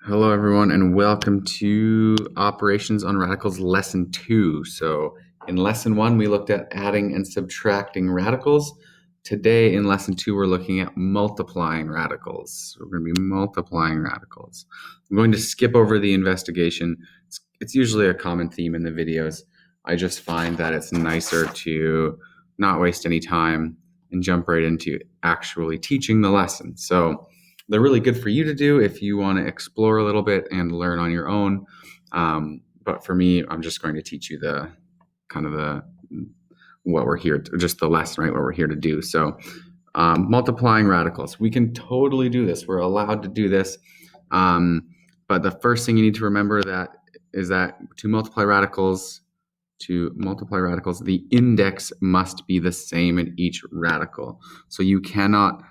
Hello, everyone, and welcome to Operations on Radicals Lesson 2. So in Lesson 1, we looked at adding and subtracting radicals. Today in Lesson 2, we're looking at multiplying radicals. We're going to be multiplying radicals. I'm going to skip over the investigation. It's usually a common theme in the videos. I just find that it's nicer to not waste any time and jump right into actually teaching the lesson. So they're really good for you to do if you want to explore a little bit and learn on your own. But for me, I'm just going to teach you what we're here to, just the lesson, right? What we're here to do. So multiplying radicals, we can totally do this. We're allowed to do this. But the first thing you need to remember is that to multiply radicals, the index must be the same in each radical. So you cannot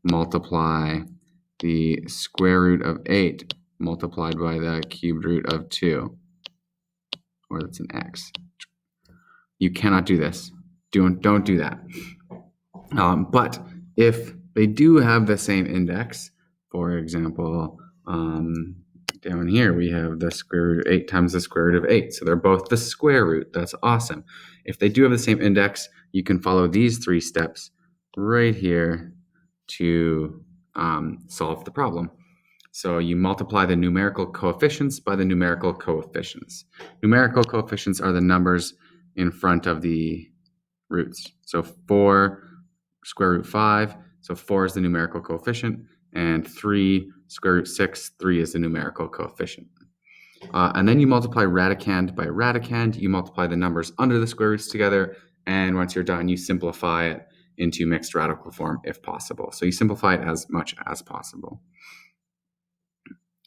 multiply the square root of 8 multiplied by the cubed root of 2, or that's an x. You cannot do this. Don't do that. But if they do have the same index, for example, down here we have the square root of 8 times the square root of 8. So they're both the square root. That's awesome. If they do have the same index, you can follow these 3 steps right here to solve the problem. So you multiply the numerical coefficients by the numerical coefficients. Numerical coefficients are the numbers in front of the roots. So 4 square root 5, so 4 is the numerical coefficient, and 3 square root 6, 3 is the numerical coefficient. And then you multiply radicand by radicand. You multiply the numbers under the square roots together, and once you're done, you simplify it into mixed radical form if possible. So you simplify it as much as possible.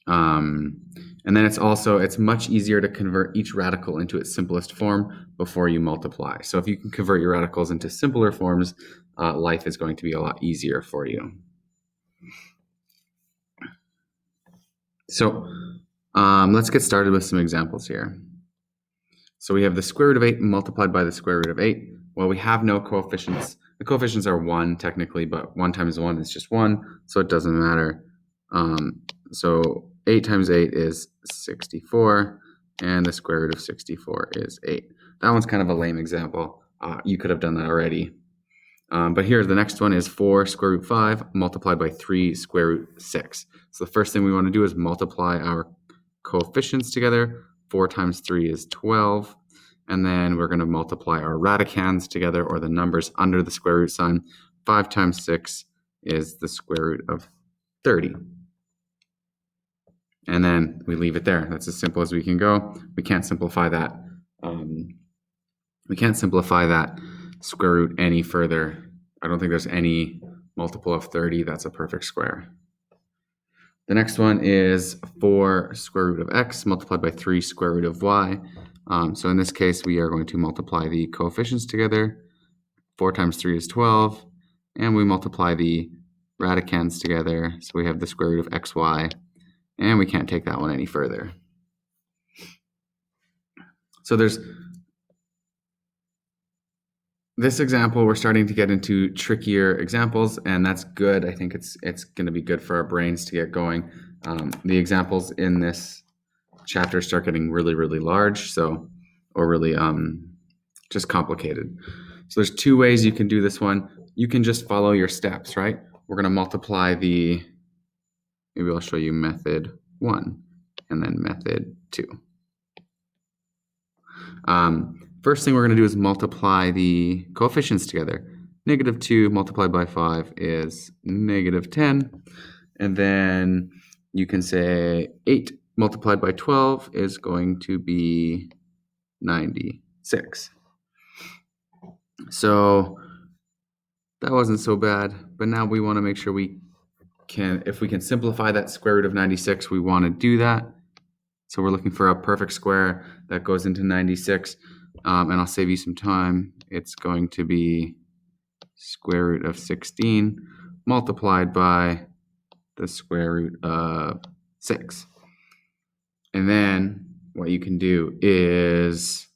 And then it's much easier to convert each radical into its simplest form before you multiply. So if you can convert your radicals into simpler forms, life is going to be a lot easier for you. So let's get started with some examples here. So we have the square root of 8 multiplied by the square root of 8. Well, we have no coefficients. The coefficients are 1 technically, but 1 times 1 is just 1, so it doesn't matter. So 8 times 8 is 64, and the square root of 64 is 8. That one's kind of a lame example. You could have done that already. But here, the next one is 4 square root 5 multiplied by 3 square root 6. So the first thing we want to do is multiply our coefficients together. 4 times 3 is 12. And then we're going to multiply our radicands together, or the numbers under the square root sign. 5 times 6 is the square root of 30. And then we leave it there. That's as simple as we can go. We can't simplify that. Square root any further. I don't think there's any multiple of 30 that's a perfect square. The next one is 4 square root of x multiplied by 3 square root of y. So in this case, we are going to multiply the coefficients together. 4 times 3 is 12. And we multiply the radicands together. So we have the square root of xy. And we can't take that one any further. So there's this example. We're starting to get into trickier examples, and that's good. I think it's going to be good for our brains to get going. The examples in this chapter start getting really, really large, or really just complicated. So there's 2 ways you can do this one. You can just follow your steps, right? We're going to multiply maybe I'll show you method 1 and then method 2. First thing we're going to do is multiply the coefficients together. Negative 2 multiplied by 5 is negative 10. And then you can say 8 multiplied by 12 is going to be 96. So that wasn't so bad, but now we want to make sure if we can simplify that square root of 96, we want to do that. So we're looking for a perfect square that goes into 96. And I'll save you some time. It's going to be square root of 16 multiplied by the square root of 6. And then what you can do is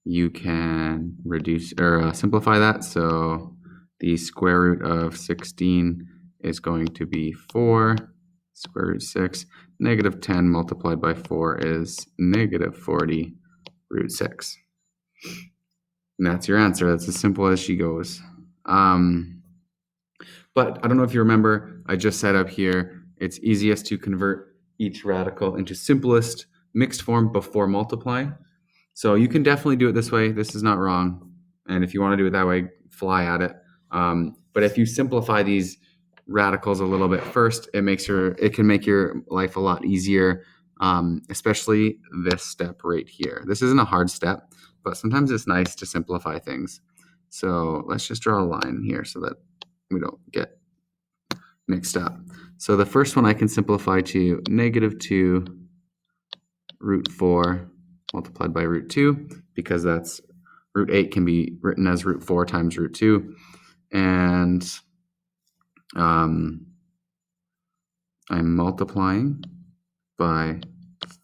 you can reduce or simplify that. So the square root of 16 is going to be 4 square root 6. Negative 10 multiplied by 4 is negative 40 root 6. And that's your answer. That's as simple as she goes. But I don't know if you remember, I just said up here, it's easiest to convert each radical into simplest mixed form before multiplying. So you can definitely do it this way. This is not wrong. And if you want to do it that way, fly at it. But if you simplify these radicals a little bit first, it can make your life a lot easier, especially this step right here. This isn't a hard step, but sometimes it's nice to simplify things. So let's just draw a line here so that we don't get mixed up. So the first one I can simplify to negative 2 root 4 multiplied by root 2, because that's root 8 can be written as root 4 times root 2. And I'm multiplying by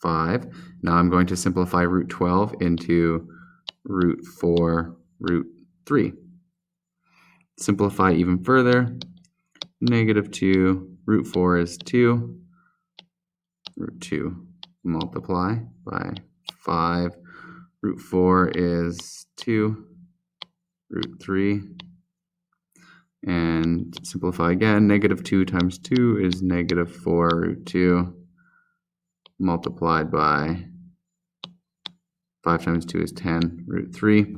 5. Now I'm going to simplify root 12 into root 4 root 3. Simplify even further. Negative 2 root 4 is 2. Root 2 multiply by 5. Root 4 is 2. Root 3. And simplify again. Negative 2 times 2 is negative 4 root 2 multiplied by 5 times 2 is 10 root 3.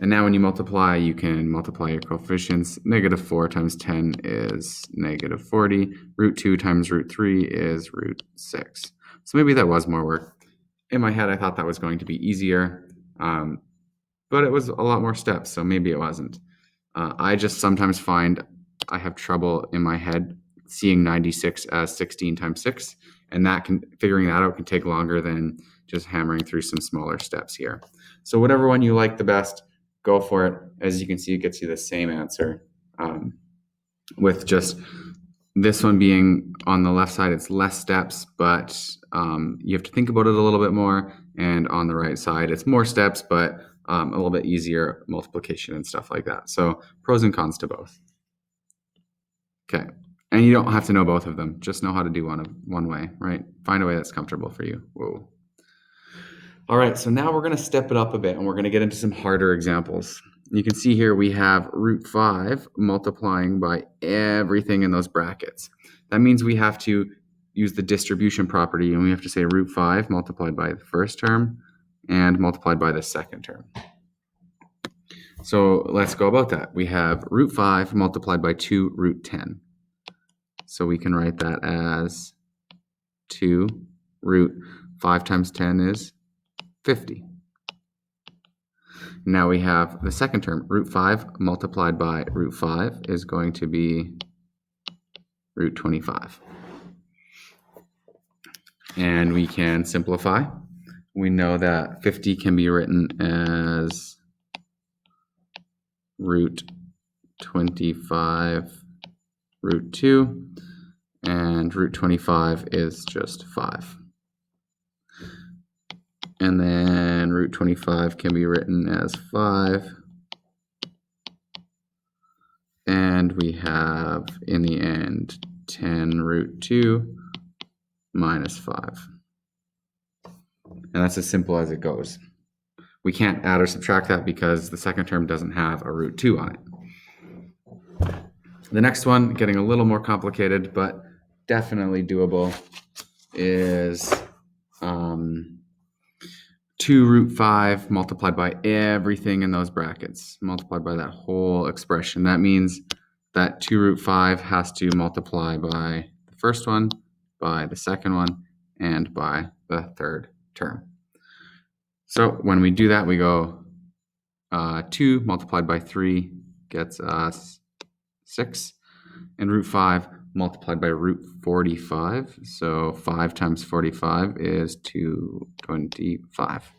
And now when you multiply, you can multiply your coefficients. Negative 4 times 10 is negative 40. Root 2 times root 3 is root 6. So maybe that was more work. In my head, I thought that was going to be easier, but it was a lot more steps, so maybe it wasn't. I just sometimes find I have trouble in my head seeing 96 as 16 times 6, and figuring that out can take longer than just hammering through some smaller steps here. So whatever one you like the best, go for it. As you can see, it gets you the same answer, with just this one being on the left side, it's less steps, but you have to think about it a little bit more. And on the right side, it's more steps, but a little bit easier multiplication and stuff like that. So pros and cons to both. Okay. And you don't have to know both of them. Just know how to do one way, right? Find a way that's comfortable for you. Whoa. All right, so now we're going to step it up a bit, and we're going to get into some harder examples. You can see here we have root 5 multiplying by everything in those brackets. That means we have to use the distribution property, and we have to say root 5 multiplied by the first term and multiplied by the second term. So let's go about that. We have root 5 multiplied by 2 root 10. So we can write that as 2 root 5 times 10 is 50. Now we have the second term. Root 5 multiplied by root 5 is going to be root 25. And we can simplify. We know that 50 can be written as root 25 root 2, and root 25 is just 5. And then root 25 can be written as 5. And we have, in the end, 10 root 2 minus 5. And that's as simple as it goes. We can't add or subtract that because the second term doesn't have a root 2 on it. The next one, getting a little more complicated, but definitely doable, is 2 root 5 multiplied by everything in those brackets, multiplied by that whole expression. That means that 2 root 5 has to multiply by the first one, by the second one, and by the third term. So when we do that, we go 2 multiplied by 3 gets us 6, and root 5 multiplied by root 45. So 5 times 45 is 225.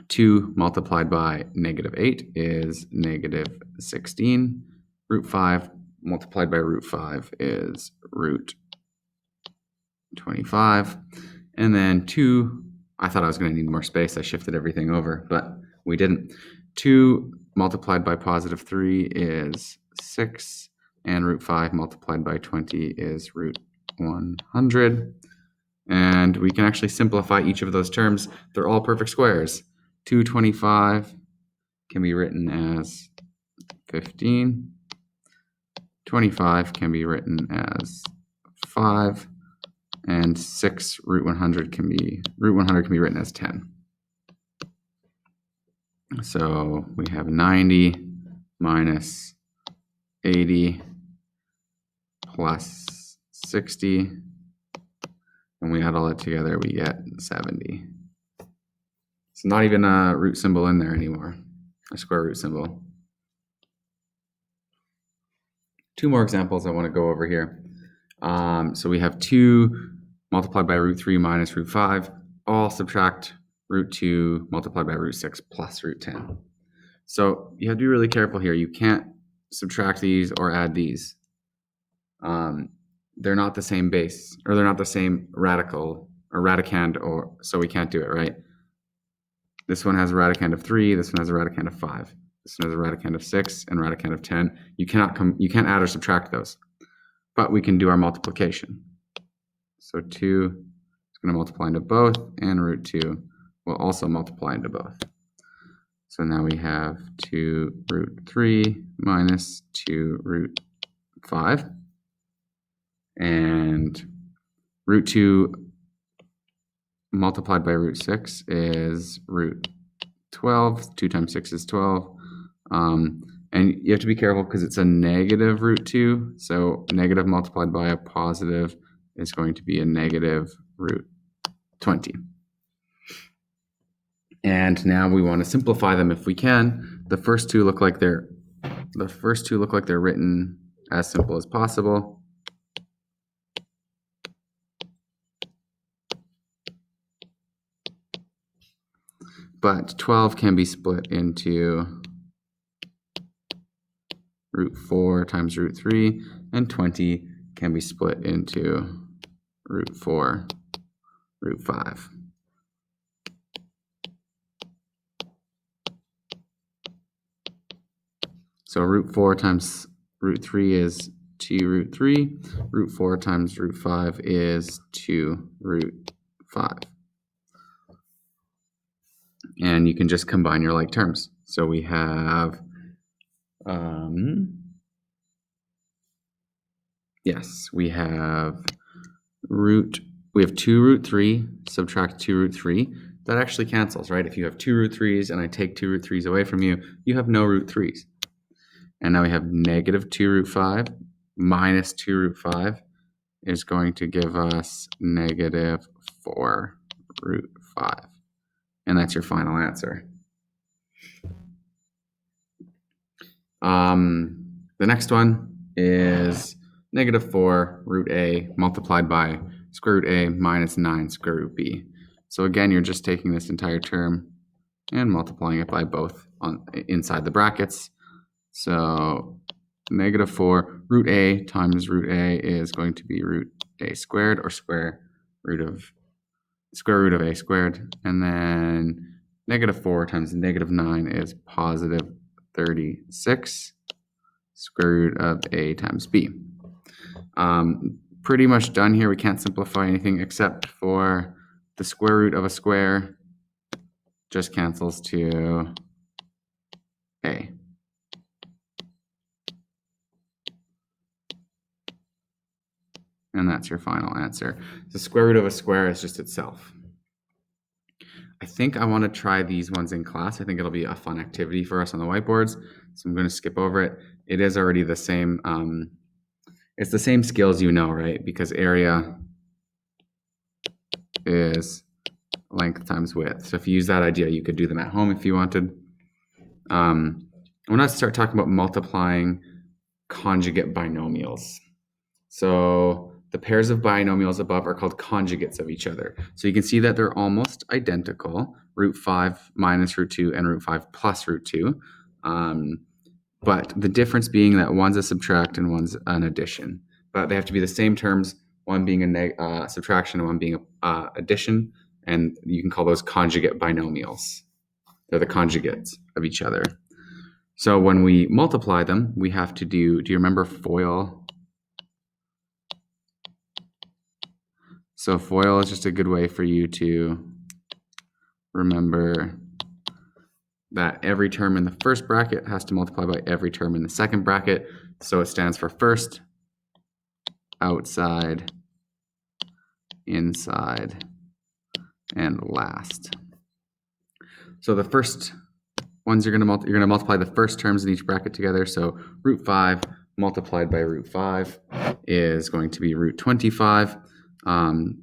2 multiplied by negative 8 is negative 16. Root 5 multiplied by root 5 is root 25. And then 2, I thought I was going to need more space. I shifted everything over, but we didn't. 2 multiplied by positive 3 is 6. and root 5 multiplied by 20 is root 100. And we can actually simplify each of those terms. They're all perfect squares. 225 can be written as 15. 25 can be written as 5. And 6 root 100 can be written as 10. So we have 90 minus 80 plus 60. When we add all that together, we get 70. It's not even a root symbol in there anymore, a square root symbol. Two more examples I want to go over here. So we have 2 multiplied by root 3 minus root 5. All subtract root 2 multiplied by root 6 plus root 10. So you have to be really careful here. You can't subtract these or add these. They're not the same base, or they're not the same radical or radicand, or so we can't do it, right? This one has a radicand of 3, this one has a radicand of 5. This one has a radicand of 6 and radicand of 10. You can't add or subtract those. But we can do our multiplication. So 2 is going to multiply into both, and root 2 will also multiply into both. So now we have 2 root 3 minus 2 root 5. And root 2 multiplied by root 6 is root 12. 2 times 6 is 12. And you have to be careful because it's a negative root 2. So negative multiplied by a positive is going to be a negative root 20. And now we want to simplify them if we can. The first two look like they're written as simple as possible. But 12 can be split into root 4 times root 3, and 20 can be split into root 4, root 5. So root 4 times root 3 is 2 root 3. Root 4 times root 5 is 2 root 5. And you can just combine your like terms. So we have, we have 2 root 3, subtract 2 root 3. That actually cancels, right? If you have 2 root 3s and I take 2 root 3s away from you, you have no root 3s. And now we have negative 2 root 5 minus 2 root 5 is going to give us negative 4 root 5. And that's your final answer. The next one is negative 4 root a multiplied by square root a minus 9 square root b. So again, you're just taking this entire term and multiplying it by both inside the brackets. So negative 4 root a times root a is going to be root a squared, or square root of a squared. And then negative 4 times negative 9 is positive 36 square root of a times b. Pretty much done here. We can't simplify anything except for the square root of a square just cancels to a. And that's your final answer. The square root of a square is just itself. I think I want to try these ones in class. I think it'll be a fun activity for us on the whiteboards. So I'm going to skip over it. It is already the same. It's the same skills, right? Because area is length times width. So if you use that idea, you could do them at home if you wanted. I want to start talking about multiplying conjugate binomials. So the pairs of binomials above are called conjugates of each other. So you can see that they're almost identical, root 5 minus root 2 and root 5 plus root 2. But the difference being that one's a subtract and one's an addition. But they have to be the same terms, one being a subtraction and one being a addition. And you can call those conjugate binomials. They're the conjugates of each other. So when we multiply them, we have to do you remember FOIL? So FOIL is just a good way for you to remember that every term in the first bracket has to multiply by every term in the second bracket. So it stands for first, outside, inside, and last. So the first ones you're going to multiply the first terms in each bracket together. So root 5 multiplied by root 5 is going to be root 25.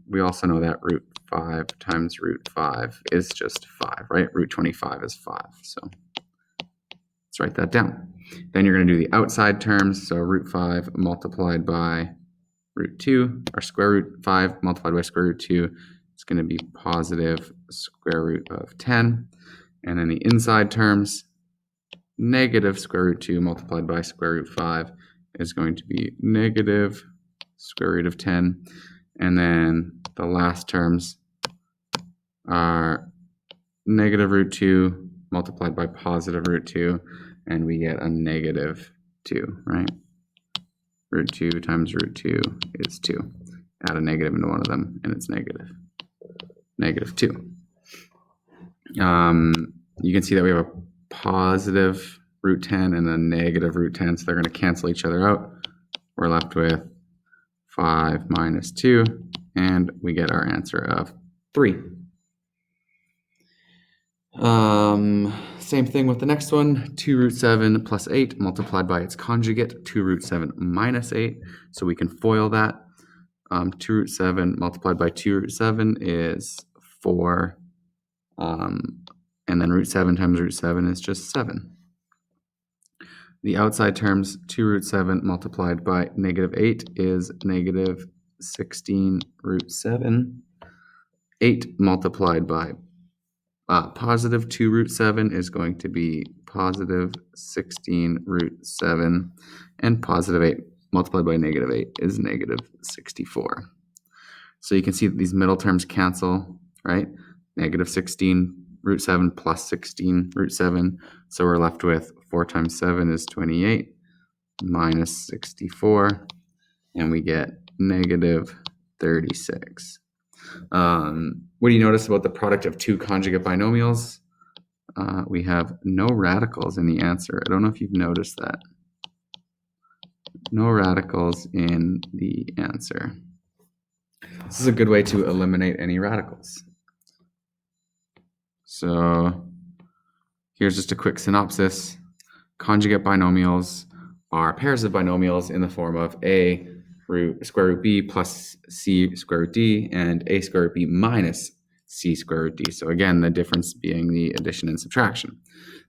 We also know that root 5 times root 5 is just 5, right? Root 25 is 5. So let's write that down. Then you're going to do the outside terms. So root 5 multiplied by root 2, or square root 5 multiplied by square root 2 is going to be positive square root of 10. And then the inside terms, negative square root 2 multiplied by square root 5 is going to be negative square root of 10. And then the last terms are negative root 2 multiplied by positive root 2, and we get a negative 2, right? Root 2 times root 2 is 2. Add a negative into one of them, and it's negative 2. You can see that we have a positive root 10 and a negative root 10, so they're going to cancel each other out. We're left with 5 minus 2, and we get our answer of 3. Same thing with the next one, 2 root 7 plus 8 multiplied by its conjugate, 2 root 7 minus 8. So we can FOIL that. 2 root 7 multiplied by 2 root 7 is 4. And then root 7 times root 7 is just 7. The outside terms, 2 root 7 multiplied by negative 8 is negative 16 root 7. 8 multiplied by positive 2 root 7 is going to be positive 16 root 7. And positive 8 multiplied by negative 8 is negative 64. So you can see that these middle terms cancel, right? Negative 16 root 7 plus 16 root 7. So we're left with 4 times 7 is 28 minus 64. And we get negative 36. What do you notice about the product of two conjugate binomials? We have no radicals in the answer. I don't know if you've noticed that. No radicals in the answer. This is a good way to eliminate any radicals. So here's just a quick synopsis. Conjugate binomials are pairs of binomials in the form of a square root b plus c square root d and a square root b minus c square root d. So again, the difference being the addition and subtraction.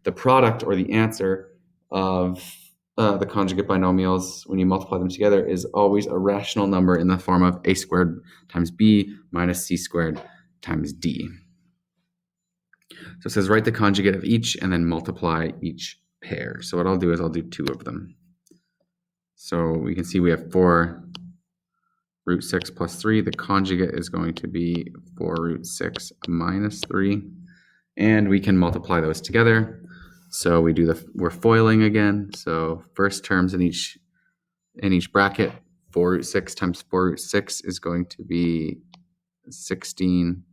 The product or the answer of the conjugate binomials, when you multiply them together, is always a rational number in the form of a squared times b minus c squared times d. So it says write the conjugate of each and then multiply each pair. So what I'll do is I'll do 2 of them. So we can see we have 4 root 6 plus 3. The conjugate is going to be 4 root 6 minus 3. And we can multiply those together. So we're foiling again. So first terms in each bracket, 4 root 6 times 4 root 6 is going to be 16.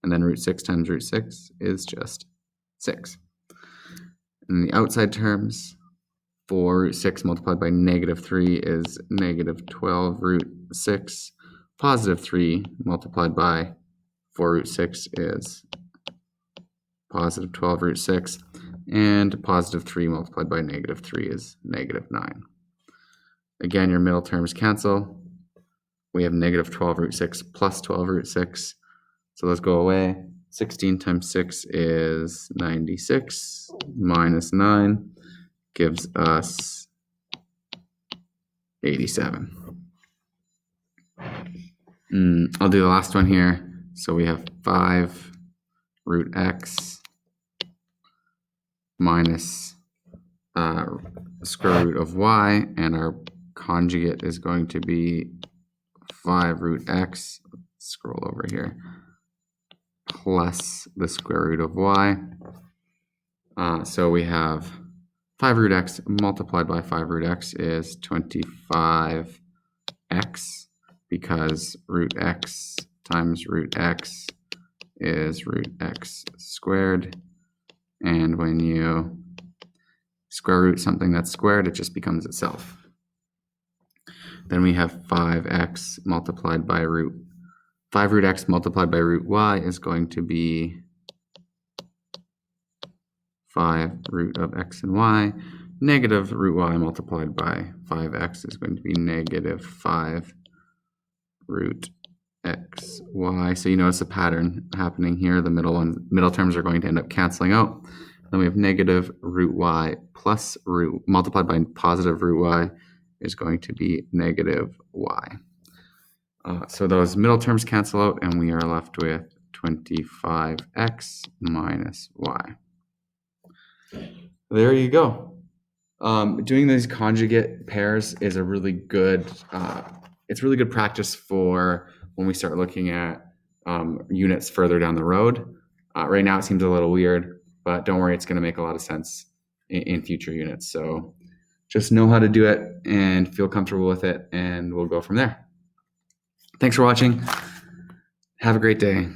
And then root 6 times root 6 is just 6. And the outside terms, 4 root 6 multiplied by negative 3 is negative 12 root 6. Positive 3 multiplied by 4 root 6 is positive 12 root 6. And positive 3 multiplied by negative 3 is negative 9. Again, your middle terms cancel. We have negative 12 root 6 plus 12 root 6. So let's go away. 16 times 6 is 96 minus 9 gives us 87. I'll do the last one here. So we have 5 root x minus square root of y, and our conjugate is going to be 5 root x, scroll over here, plus the square root of y. So we have 5 root x multiplied by 5 root x is 25x, because root x times root x is root x squared. And when you square root something that's squared, it just becomes itself. Then we have 5x multiplied by 5 root x multiplied by root y is going to be 5 root of x and y. Negative root y multiplied by 5x is going to be negative 5 root x y. So you notice a pattern happening here. The middle terms are going to end up canceling out. Then we have negative root y plus root multiplied by positive root y is going to be negative y. So those middle terms cancel out, and we are left with 25x minus y. There you go. Doing these conjugate pairs is a really good, it's really good practice for when we start looking at units further down the road. Right now it seems a little weird, but don't worry, it's going to make a lot of sense in future units. So just know how to do it and feel comfortable with it, and we'll go from there. Thanks for watching. Have a great day.